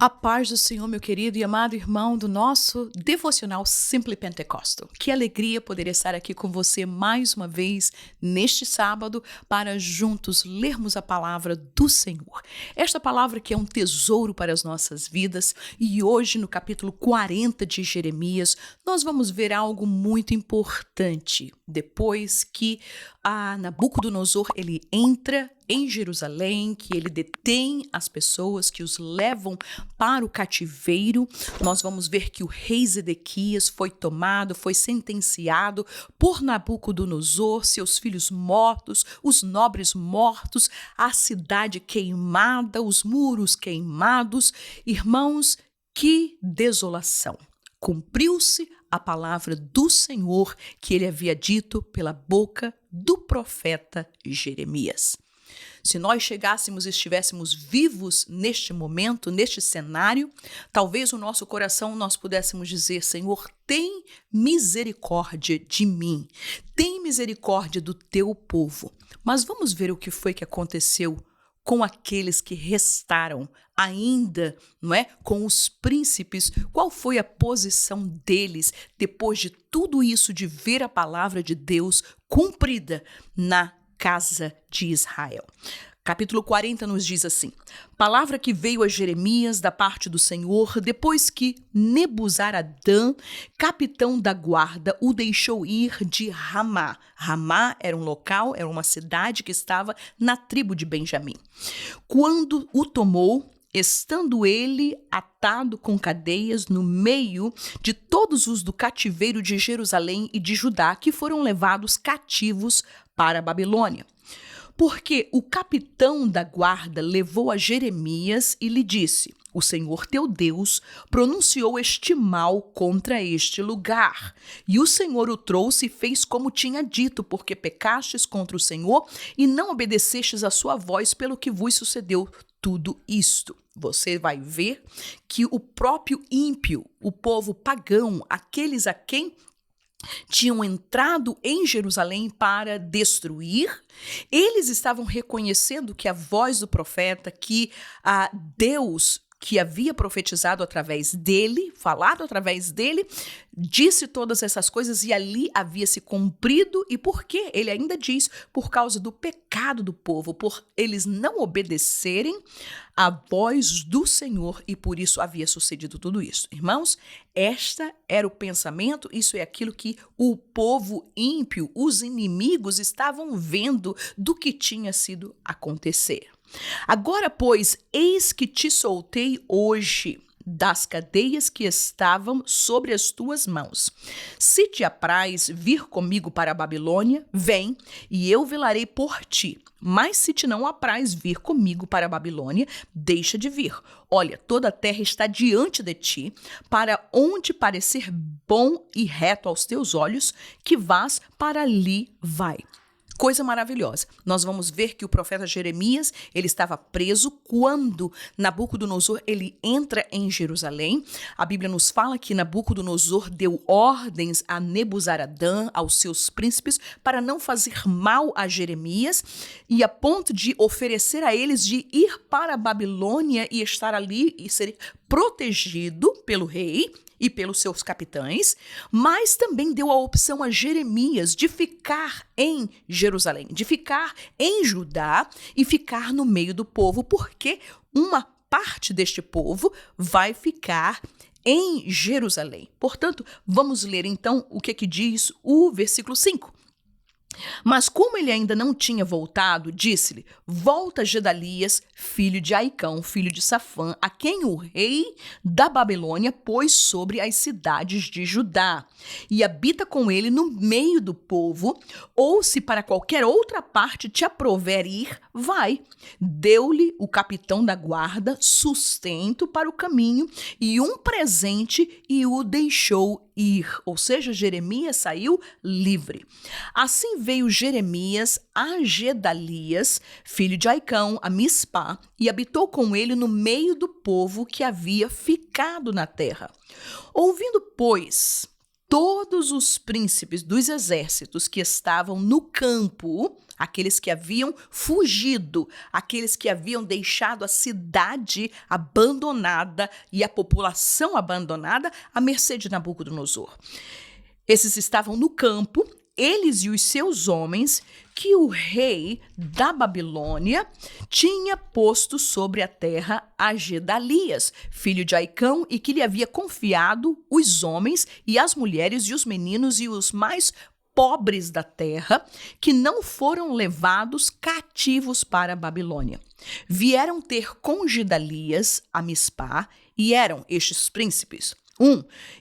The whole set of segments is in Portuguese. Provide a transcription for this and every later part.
A paz do Senhor, meu querido e amado irmão do nosso devocional Simply Pentecostal. Que alegria poder estar aqui com você mais uma vez neste sábado para juntos lermos a palavra do Senhor. Esta palavra que é um tesouro para as nossas vidas, e hoje no capítulo 40 de Jeremias nós vamos ver algo muito importante. Depois que Nabucodonosor ele entra em Jerusalém, que ele detém as pessoas, que os levam para o cativeiro, nós vamos ver que o rei Zedequias foi tomado, foi sentenciado por Nabucodonosor, seus filhos mortos, os nobres mortos, a cidade queimada, os muros queimados. Irmãos, que desolação! Cumpriu-se a palavra do Senhor que ele havia dito pela boca do profeta Jeremias. Se nós chegássemos e estivéssemos vivos neste momento, neste cenário, talvez o nosso coração nós pudéssemos dizer: Senhor, tem misericórdia de mim, tem misericórdia do teu povo. Mas vamos ver o que foi que aconteceu com aqueles que restaram ainda, não é? Com os príncipes, qual foi a posição deles depois de tudo isso, de ver a palavra de Deus cumprida na casa de Israel? Capítulo 40 nos diz assim: palavra que veio a Jeremias da parte do Senhor, depois que Nebuzaradã, capitão da guarda, o deixou ir de Ramá. Ramá era um local, era uma cidade que estava na tribo de Benjamim. Quando o tomou, estando ele atado com cadeias no meio de todos os do cativeiro de Jerusalém e de Judá, que foram levados cativos para a Babilônia. Porque o capitão da guarda levou a Jeremias e lhe disse: o Senhor teu Deus pronunciou este mal contra este lugar. E o Senhor o trouxe e fez como tinha dito, porque pecastes contra o Senhor e não obedecestes a sua voz, pelo que vos sucedeu tudo isto. Você vai ver que o próprio ímpio, o povo pagão, aqueles a quem tinham entrado em Jerusalém para destruir, eles estavam reconhecendo que a voz do profeta, que Deus que havia profetizado através dele, falado através dele, disse todas essas coisas e ali havia se cumprido. E por quê? Ele ainda diz: por causa do pecado do povo, por eles não obedecerem à voz do Senhor, e por isso havia sucedido tudo isso. Irmãos, esta era o pensamento, isso é aquilo que o povo ímpio, os inimigos, estavam vendo do que tinha sido acontecer. Agora, pois, eis que te soltei hoje das cadeias que estavam sobre as tuas mãos. Se te apraz vir comigo para a Babilônia, vem, e eu velarei por ti. Mas se te não apraz vir comigo para a Babilônia, deixa de vir. Olha, toda a terra está diante de ti, para onde parecer bom e reto aos teus olhos, que vás, para ali vai. Coisa maravilhosa. Nós vamos ver que o profeta Jeremias, ele estava preso quando Nabucodonosor, ele entra em Jerusalém. A Bíblia nos fala que Nabucodonosor deu ordens a Nebuzaradã, aos seus príncipes, para não fazer mal a Jeremias, e a ponto de oferecer a eles de ir para a Babilônia e estar ali e ser protegido pelo rei e pelos seus capitães, mas também deu a opção a Jeremias de ficar em Jerusalém, de ficar em Judá e ficar no meio do povo, porque uma parte deste povo vai ficar em Jerusalém. Portanto, vamos ler então o que diz o versículo 5. Mas como ele ainda não tinha voltado, disse-lhe: volta, Gedalias, filho de Aicão, filho de Safã, a quem o rei da Babilônia pôs sobre as cidades de Judá, e habita com ele no meio do povo, ou se para qualquer outra parte te aprouver ir, vai. Deu-lhe o capitão da guarda sustento para o caminho e um presente e o deixou ir. Ou seja, Jeremias saiu livre. Assim veio Jeremias a Gedalias, filho de Aicão, a Mispá, e habitou com ele no meio do povo que havia ficado na terra. Ouvindo, pois, todos os príncipes dos exércitos que estavam no campo, aqueles que haviam fugido, aqueles que haviam deixado a cidade abandonada e a população abandonada à mercê de Nabucodonosor. Esses estavam no campo, eles e os seus homens, que o rei da Babilônia tinha posto sobre a terra a Gedalias, filho de Aicão, e que lhe havia confiado os homens e as mulheres e os meninos e os mais pobres da terra, que não foram levados cativos para a Babilônia. Vieram ter com Gedalias a Mispá, e eram estes príncipes: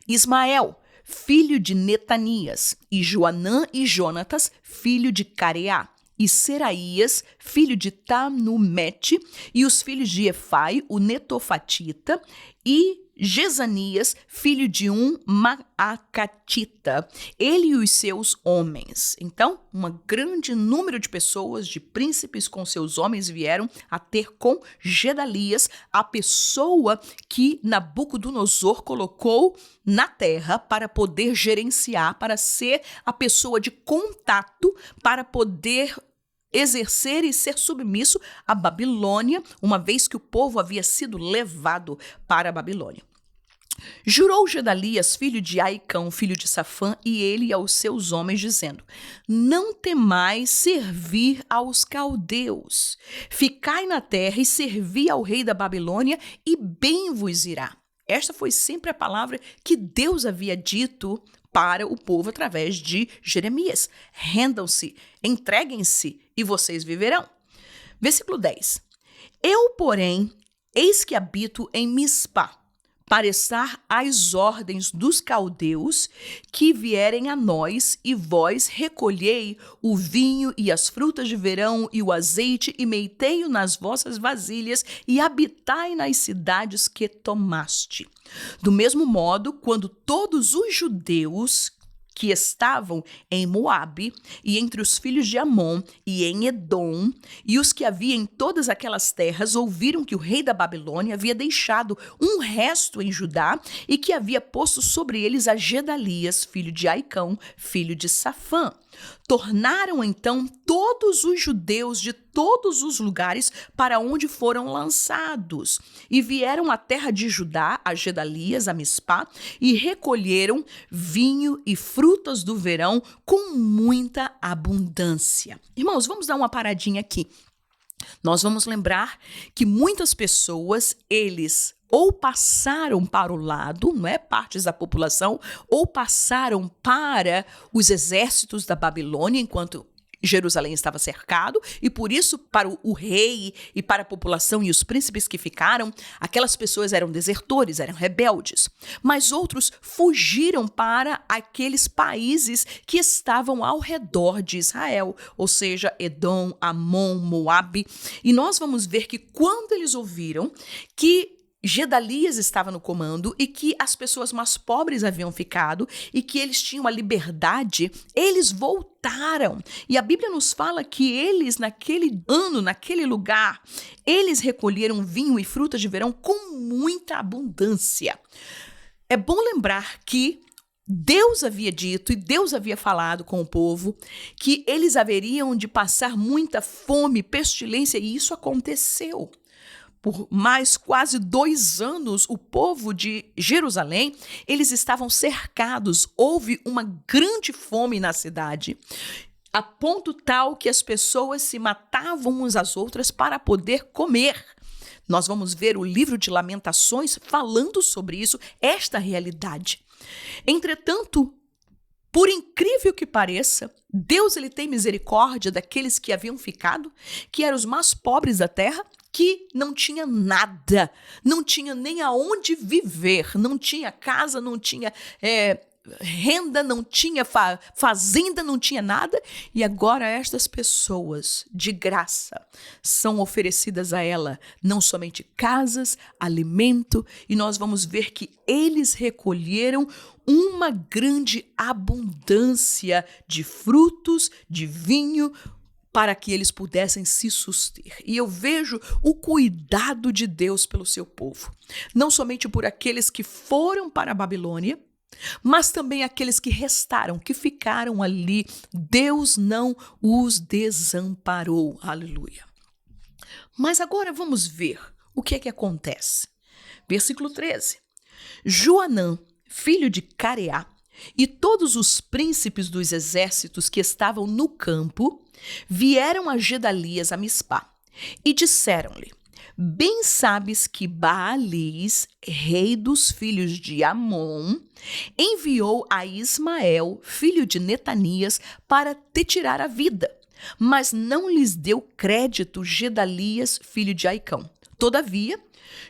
Ismael, filho de Netanias, e Joanã e Jonatas, filho de Careá, e Seraías, filho de Tanumete, e os filhos de Efai, o Netofatita, e Jezanias, filho de Maacatita, ele e os seus homens. Então, um grande número de pessoas, de príncipes com seus homens, vieram a ter com Gedalias, a pessoa que Nabucodonosor colocou na terra para poder gerenciar, para ser a pessoa de contato, para poder exercer e ser submisso à Babilônia, uma vez que o povo havia sido levado para a Babilônia. Jurou Gedalias, filho de Aicão, filho de Safã, e ele aos seus homens, dizendo: não temais servir aos caldeus. Ficai na terra e servi ao rei da Babilônia, e bem vos irá. Esta foi sempre a palavra que Deus havia dito para o povo através de Jeremias. Rendam-se, entreguem-se, e vocês viverão. Versículo 10. Eu, porém, eis que habito em Mispá, para estar às ordens dos caldeus que vierem a nós, e vós recolhei o vinho e as frutas de verão e o azeite, e meitei-o nas vossas vasilhas, e habitai nas cidades que tomaste. Do mesmo modo, quando todos os judeus que estavam em Moabe, e entre os filhos de Amon, e em Edom, e os que havia em todas aquelas terras, ouviram que o rei da Babilônia havia deixado um resto em Judá, e que havia posto sobre eles a Gedalias, filho de Aicão, filho de Safã. Tornaram então todos os judeus de todos os lugares para onde foram lançados, e vieram à terra de Judá, a Gedalias, a Mispá, e recolheram vinho e frutas do verão com muita abundância. Irmãos, vamos dar uma paradinha aqui. Nós vamos lembrar que muitas pessoas, eles ou passaram para o lado, não é, partes da população, ou passaram para os exércitos da Babilônia enquanto Jerusalém estava cercado, e por isso para o rei e para a população e os príncipes que ficaram, aquelas pessoas eram desertores, eram rebeldes. Mas outros fugiram para aqueles países que estavam ao redor de Israel, ou seja, Edom, Amon, Moabe. E nós vamos ver que quando eles ouviram que Gedalias estava no comando e que as pessoas mais pobres haviam ficado e que eles tinham a liberdade, eles voltaram. E a Bíblia nos fala que eles, naquele ano, naquele lugar, eles recolheram vinho e frutas de verão com muita abundância. É bom lembrar que Deus havia dito e Deus havia falado com o povo que eles haveriam de passar muita fome, pestilência, e isso aconteceu. Por mais quase 2 anos, o povo de Jerusalém, eles estavam cercados. Houve uma grande fome na cidade, a ponto tal que as pessoas se matavam umas às outras para poder comer. Nós vamos ver o livro de Lamentações falando sobre isso, esta realidade. Entretanto, por incrível que pareça, Deus ele tem misericórdia daqueles que haviam ficado, que eram os mais pobres da terra, que não tinha nada, não tinha nem aonde viver, não tinha casa, não tinha renda, não tinha fazenda, não tinha nada. E agora estas pessoas, de graça, são oferecidas a ela não somente casas, alimento, e nós vamos ver que eles recolheram uma grande abundância de frutos, de vinho, para que eles pudessem se suster. E eu vejo o cuidado de Deus pelo seu povo. Não somente por aqueles que foram para a Babilônia, mas também aqueles que restaram, que ficaram ali. Deus não os desamparou. Aleluia. Mas agora vamos ver o que é que acontece. Versículo 13. Joanã, filho de Careá, e todos os príncipes dos exércitos que estavam no campo vieram a Gedalias a Mispá e disseram-lhe: Bem sabes que Baalis, rei dos filhos de Amon, enviou a Ismael, filho de Netanias, para te tirar a vida, mas não lhes deu crédito Gedalias, filho de Aicão. Todavia,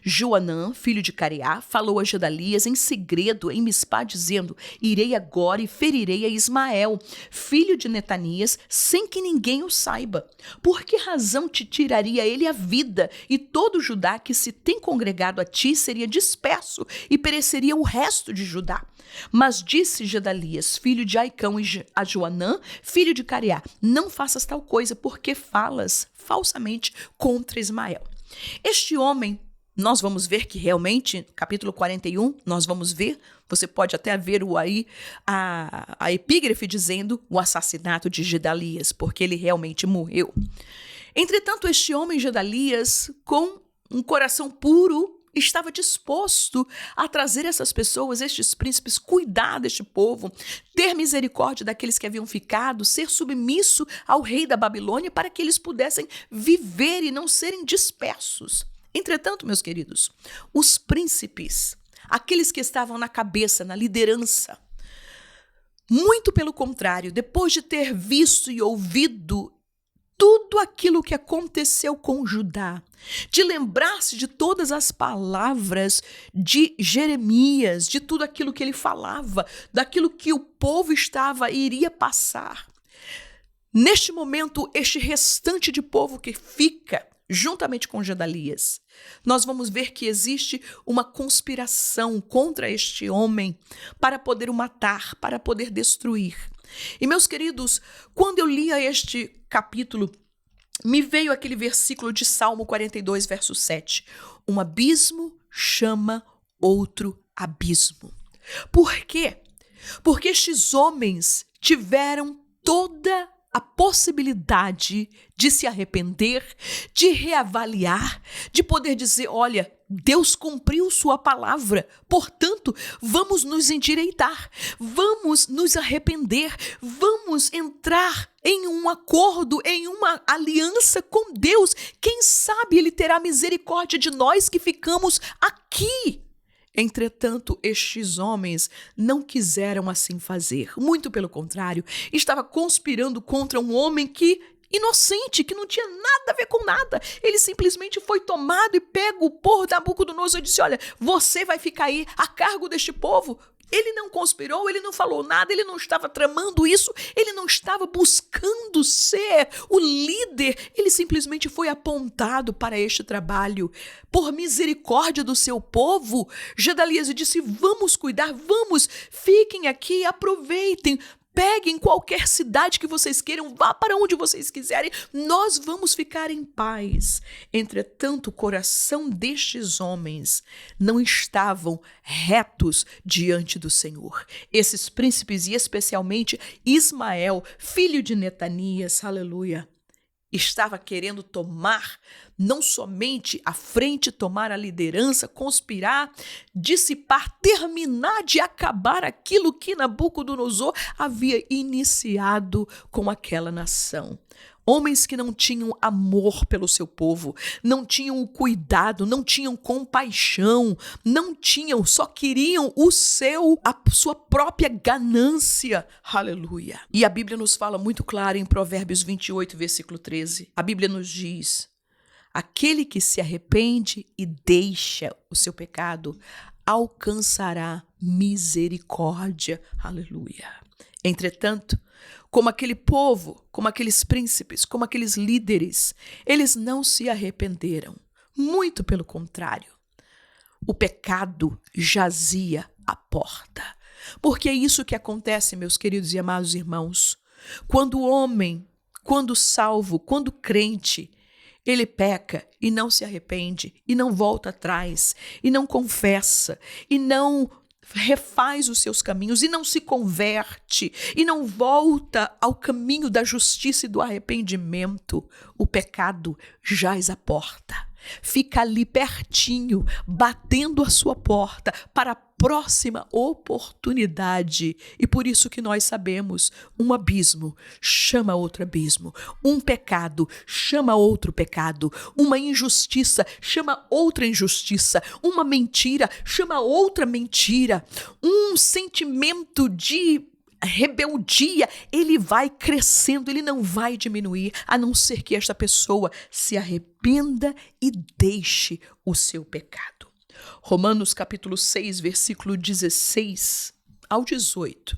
Joanã, filho de Careá, falou a Gedalias em segredo em Mispá, dizendo: Irei agora e ferirei a Ismael, filho de Netanias, sem que ninguém o saiba. Por que razão te tiraria ele a vida, e todo Judá que se tem congregado a ti seria disperso, e pereceria o resto de Judá? Mas disse Gedalias, filho de Aicão, a Joanã, filho de Careá: Não faças tal coisa, porque falas falsamente contra Ismael. Este homem, nós vamos ver que realmente, capítulo 41, nós vamos ver, você pode até ver a epígrafe dizendo o assassinato de Gedalias, porque ele realmente morreu. Entretanto, este homem, Gedalias, com um coração puro, estava disposto a trazer essas pessoas, estes príncipes, cuidar deste povo, ter misericórdia daqueles que haviam ficado, ser submisso ao rei da Babilônia para que eles pudessem viver e não serem dispersos. Entretanto, meus queridos, os príncipes, aqueles que estavam na cabeça, na liderança, muito pelo contrário, depois de ter visto e ouvido tudo aquilo que aconteceu com Judá, de lembrar-se de todas as palavras de Jeremias, de tudo aquilo que ele falava, daquilo que o povo iria passar. Neste momento, este restante de povo que fica juntamente com Gedalias, nós vamos ver que existe uma conspiração contra este homem para poder o matar, para poder destruir. E, meus queridos, quando eu lia este capítulo, me veio aquele versículo de Salmo 42, verso 7. Um abismo chama outro abismo. Por quê? Porque estes homens tiveram toda a possibilidade de se arrepender, de reavaliar, de poder dizer: olha, Deus cumpriu sua palavra, portanto, vamos nos endireitar, vamos nos arrepender, vamos entrar em um acordo, em uma aliança com Deus. Quem sabe Ele terá misericórdia de nós que ficamos aqui. Entretanto, estes homens não quiseram assim fazer. Muito pelo contrário, estava conspirando contra um homem inocente, que não tinha nada a ver com nada. Ele simplesmente foi tomado e pego por Nabucodonosor e disse: olha, você vai ficar aí a cargo deste povo. Ele não conspirou, ele não falou nada, ele não estava tramando isso, ele não estava buscando ser o líder, ele simplesmente foi apontado para este trabalho. Por misericórdia do seu povo, Gedalias disse: vamos cuidar, vamos, fiquem aqui, aproveitem, peguem qualquer cidade que vocês queiram, vá para onde vocês quiserem, nós vamos ficar em paz. Entretanto, o coração destes homens não estavam retos diante do Senhor. Esses príncipes, e especialmente Ismael, filho de Netanias, aleluia, estava querendo tomar não somente a frente, tomar a liderança, conspirar, dissipar, terminar de acabar aquilo que Nabucodonosor havia iniciado com aquela nação. Homens que não tinham amor pelo seu povo, não tinham o cuidado, não tinham compaixão, só queriam a sua própria ganância. Aleluia. E a Bíblia nos fala muito claro em Provérbios 28, versículo 13. A Bíblia nos diz: aquele que se arrepende e deixa o seu pecado alcançará misericórdia. Aleluia. Entretanto, como aquele povo, como aqueles príncipes, como aqueles líderes, eles não se arrependeram. Muito pelo contrário. O pecado jazia à porta. Porque é isso que acontece, meus queridos e amados irmãos. Quando o homem, quando salvo, quando crente, ele peca e não se arrepende, e não volta atrás, e não confessa, e não refaz os seus caminhos e não se converte e não volta ao caminho da justiça e do arrependimento, o pecado jaz à porta. Fica ali pertinho, batendo a sua porta para a próxima oportunidade. E por isso que nós sabemos, um abismo chama outro abismo, um pecado chama outro pecado, uma injustiça chama outra injustiça, uma mentira chama outra mentira, um sentimento de rebeldia, ele vai crescendo, ele não vai diminuir, a não ser que esta pessoa se arrependa e deixe o seu pecado. Romanos capítulo 6, versículo 16 ao 18.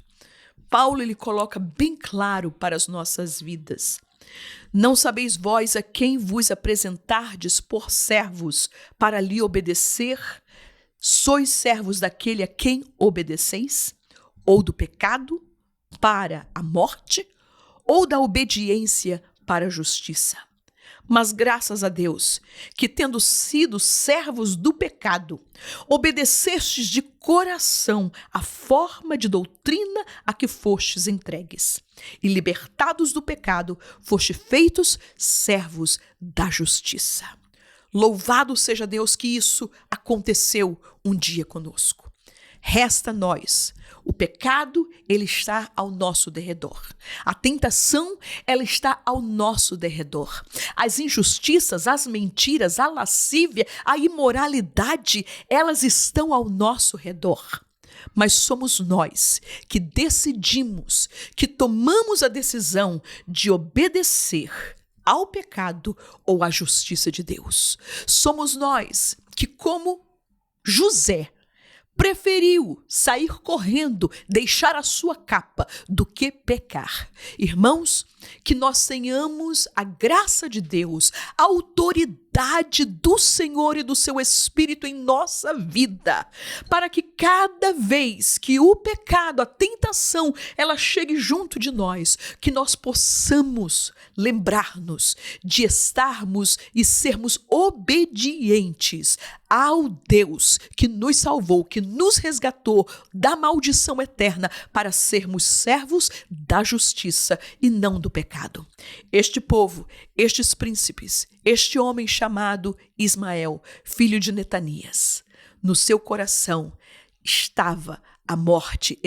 Paulo, ele coloca bem claro para as nossas vidas. Não sabeis vós a quem vos apresentardes por servos para lhe obedecer? Sois servos daquele a quem obedeceis? Ou do pecado para a morte, ou da obediência para a justiça? Mas graças a Deus, que tendo sido servos do pecado, obedecestes de coração a forma de doutrina a que fostes entregues, e libertados do pecado, fostes feitos servos da justiça. Louvado seja Deus que isso aconteceu um dia conosco. Resta a nós. O pecado, ele está ao nosso derredor. A tentação, ela está ao nosso derredor. As injustiças, as mentiras, a lascívia, a imoralidade, elas estão ao nosso redor. Mas somos nós que decidimos, que tomamos a decisão de obedecer ao pecado ou à justiça de Deus. Somos nós que, como José, preferiu sair correndo, deixar a sua capa, do que pecar. Irmãos, que nós tenhamos a graça de Deus, a autoridade do Senhor e do seu Espírito em nossa vida, para que cada vez que o pecado, a tentação, ela chegue junto de nós, que nós possamos lembrar-nos de estarmos e sermos obedientes ao Deus que nos salvou, que nos resgatou da maldição eterna, para sermos servos da justiça e não do pecado. Este povo, estes príncipes, este homem chamado Ismael, filho de Netanias, no seu coração estava a morte,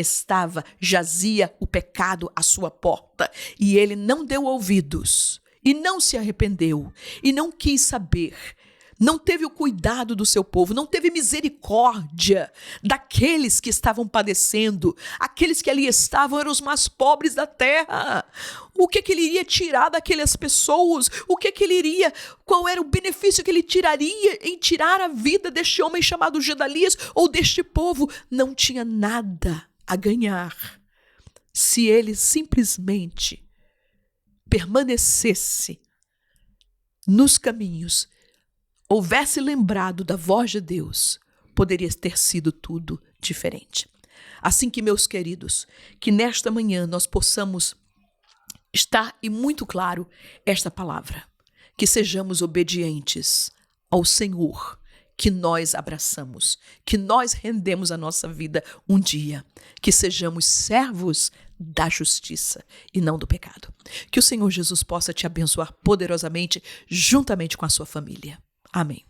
jazia o pecado à sua porta, e ele não deu ouvidos, e não se arrependeu, e não quis saber. Não teve o cuidado do seu povo, não teve misericórdia daqueles que estavam padecendo. Aqueles que ali estavam eram os mais pobres da terra. O que ele iria tirar daquelas pessoas? Qual era o benefício que ele tiraria em tirar a vida deste homem chamado Gedalias ou deste povo? Não tinha nada a ganhar se ele simplesmente permanecesse nos caminhos, houvesse lembrado da voz de Deus, poderia ter sido tudo diferente. Assim que, meus queridos, que nesta manhã nós possamos estar e muito claro esta palavra, que sejamos obedientes ao Senhor, que nós abraçamos, que nós rendemos a nossa vida um dia, que sejamos servos da justiça e não do pecado. Que o Senhor Jesus possa te abençoar poderosamente, juntamente com a sua família. Amém.